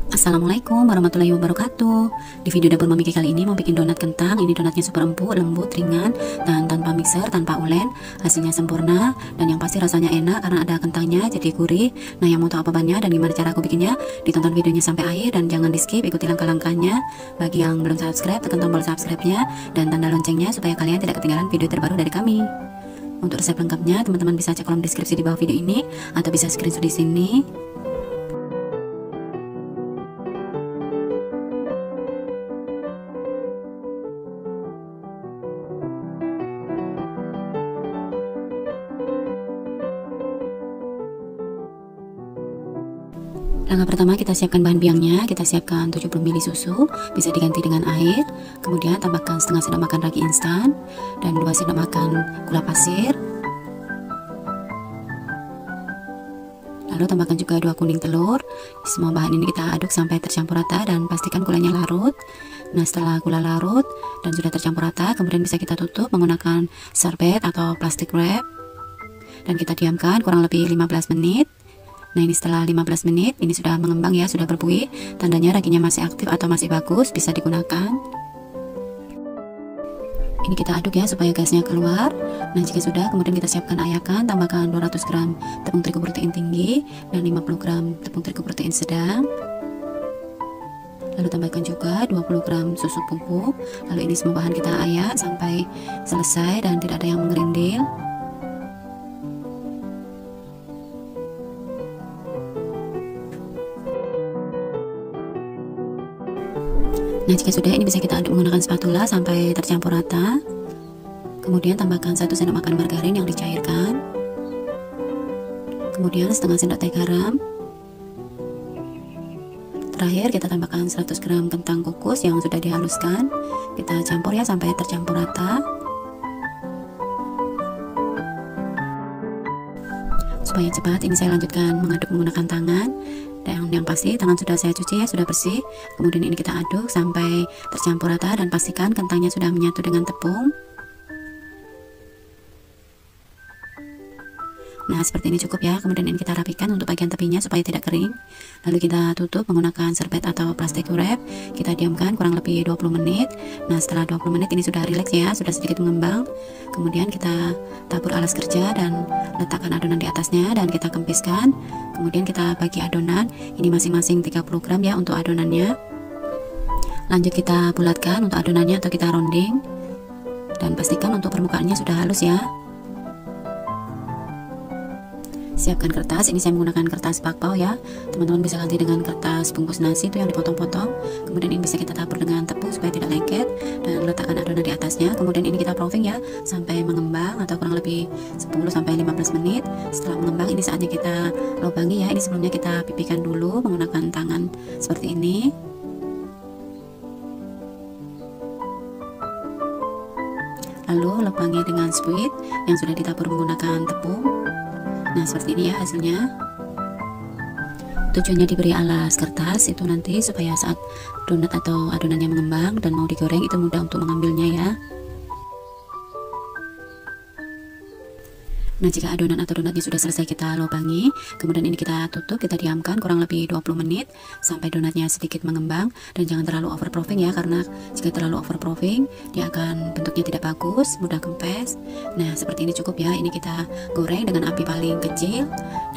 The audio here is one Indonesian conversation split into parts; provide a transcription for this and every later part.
Assalamualaikum warahmatullahi wabarakatuh. Di video dapur Mami Ki kali ini mau bikin donat kentang. Ini donatnya super empuk, lembut, ringan, dan tanpa mixer, tanpa ulen. Hasilnya sempurna dan yang pasti rasanya enak karena ada kentangnya jadi gurih. Nah, yang mau tahu apa bahannya dan gimana cara aku bikinnya, ditonton videonya sampai akhir dan jangan di skip, ikuti langkah-langkahnya. Bagi yang belum subscribe, tekan tombol subscribe-nya dan tanda loncengnya supaya kalian tidak ketinggalan video terbaru dari kami. Untuk resep lengkapnya, teman-teman bisa cek kolom deskripsi di bawah video ini atau bisa screenshot di sini. Langkah pertama, kita siapkan bahan biangnya. Kita siapkan 70 ml susu, bisa diganti dengan air. Kemudian tambahkan setengah sendok makan ragi instan dan 2 sendok makan gula pasir. Lalu tambahkan juga 2 kuning telur. Semua bahan ini kita aduk sampai tercampur rata dan pastikan gulanya larut. Nah, setelah gula larut dan sudah tercampur rata, kemudian bisa kita tutup menggunakan serbet atau plastik wrap dan kita diamkan kurang lebih 15 menit. Nah, ini setelah 15 menit ini sudah mengembang ya, sudah berbuih, tandanya raginya masih aktif atau masih bagus, bisa digunakan. Ini kita aduk ya supaya gasnya keluar. Nah, jika sudah, kemudian kita siapkan ayakan, tambahkan 200 gram tepung terigu protein tinggi dan 50 gram tepung terigu protein sedang. Lalu tambahkan juga 20 gram susu bubuk. Lalu ini semua bahan kita ayak sampai selesai dan tidak ada yang mengerindil. Nah, jika sudah, ini bisa kita aduk menggunakan spatula sampai tercampur rata. Kemudian tambahkan 1 sendok makan margarin yang dicairkan. Kemudian setengah sendok teh garam. Terakhir kita tambahkan 100 gram kentang kukus yang sudah dihaluskan. Kita campur ya sampai tercampur rata. Supaya cepat, ini saya lanjutkan mengaduk menggunakan tangan. Dan yang pasti tangan sudah saya cuci ya, sudah bersih. Kemudian ini kita aduk sampai tercampur rata dan pastikan kentangnya sudah menyatu dengan tepung. Nah, seperti ini cukup ya. Kemudian ini kita rapikan untuk bagian tepinya supaya tidak kering. Lalu kita tutup menggunakan serbet atau plastik wrap. Kita diamkan kurang lebih 20 menit. Nah, setelah 20 menit ini sudah rileks ya, sudah sedikit mengembang. Kemudian kita tabur alas kerja dan letakkan adonan di atasnya dan kita kempiskan. Kemudian kita bagi adonan. Ini masing-masing 30 gram ya untuk adonannya. Lanjut kita bulatkan untuk adonannya atau kita rounding. Dan pastikan untuk permukaannya sudah halus ya. Siapkan kertas, ini saya menggunakan kertas bakpao ya. Teman-teman bisa ganti dengan kertas bungkus nasi itu yang dipotong-potong. Kemudian ini bisa kita tabur dengan tepung supaya tidak lengket dan letakkan adonan di atasnya. Kemudian ini kita proofing ya sampai mengembang atau kurang lebih 10-15 menit. Setelah mengembang, ini saatnya kita lubangi ya. Ini sebelumnya kita pipihkan dulu menggunakan tangan seperti ini. Lalu lubangi dengan spuit yang sudah ditabur menggunakan tepung. Nah, seperti ini ya hasilnya. Tujuannya diberi alas kertas itu nanti supaya saat donat atau adonannya mengembang dan mau digoreng itu mudah untuk mengambilnya ya. Nah, jika adonan atau donatnya sudah selesai kita lubangi, kemudian ini kita tutup, kita diamkan kurang lebih 20 menit sampai donatnya sedikit mengembang. Dan jangan terlalu overproofing ya, karena jika terlalu overproofing dia akan bentuknya tidak bagus, mudah kempes. Nah, seperti ini cukup ya. Ini kita goreng dengan api paling kecil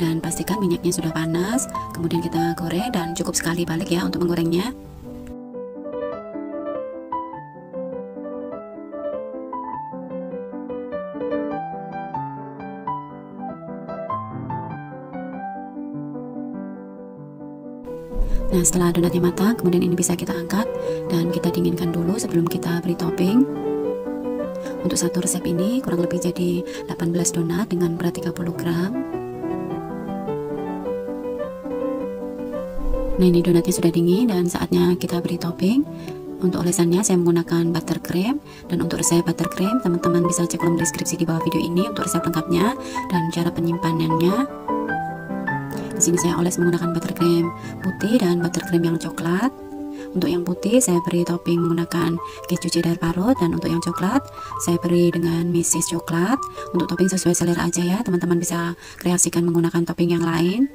dan pastikan minyaknya sudah panas. Kemudian kita goreng dan cukup sekali balik ya untuk menggorengnya. Nah, setelah donatnya matang, kemudian ini bisa kita angkat dan kita dinginkan dulu sebelum kita beri topping. Untuk satu resep ini kurang lebih jadi 18 donat dengan berat 30 gram. Nah, ini donatnya sudah dingin dan saatnya kita beri topping. Untuk olesannya saya menggunakan buttercream, dan untuk resep buttercream teman-teman bisa cek kolom deskripsi di bawah video ini untuk resep lengkapnya dan cara penyimpanannya. Di sini saya oles menggunakan buttercream putih dan buttercream yang coklat. Untuk yang putih saya beri topping menggunakan keju cheddar parut, dan untuk yang coklat saya beri dengan meses coklat. Untuk topping sesuai selera aja ya, teman-teman bisa kreasikan menggunakan topping yang lain.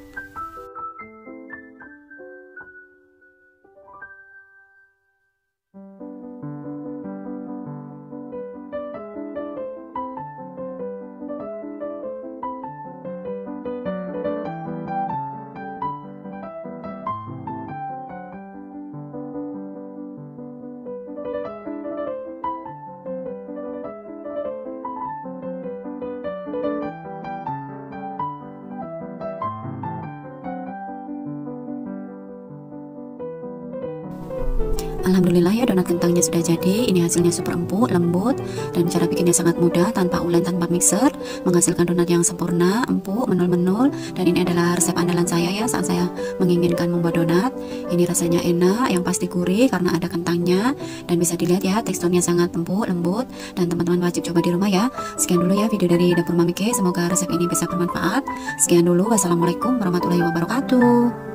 Alhamdulillah ya, donat kentangnya sudah jadi. Ini hasilnya super empuk, lembut, dan cara bikinnya sangat mudah, tanpa ulen, tanpa mixer, menghasilkan donat yang sempurna, empuk, menul-menul. Dan ini adalah resep andalan saya ya saat saya menginginkan membuat donat. Ini rasanya enak, yang pasti gurih karena ada kentangnya, dan bisa dilihat ya teksturnya sangat empuk, lembut, dan teman-teman wajib coba di rumah ya. Sekian dulu ya video dari dapur Mami K, semoga resep ini bisa bermanfaat. Sekian dulu, wassalamualaikum warahmatullahi wabarakatuh.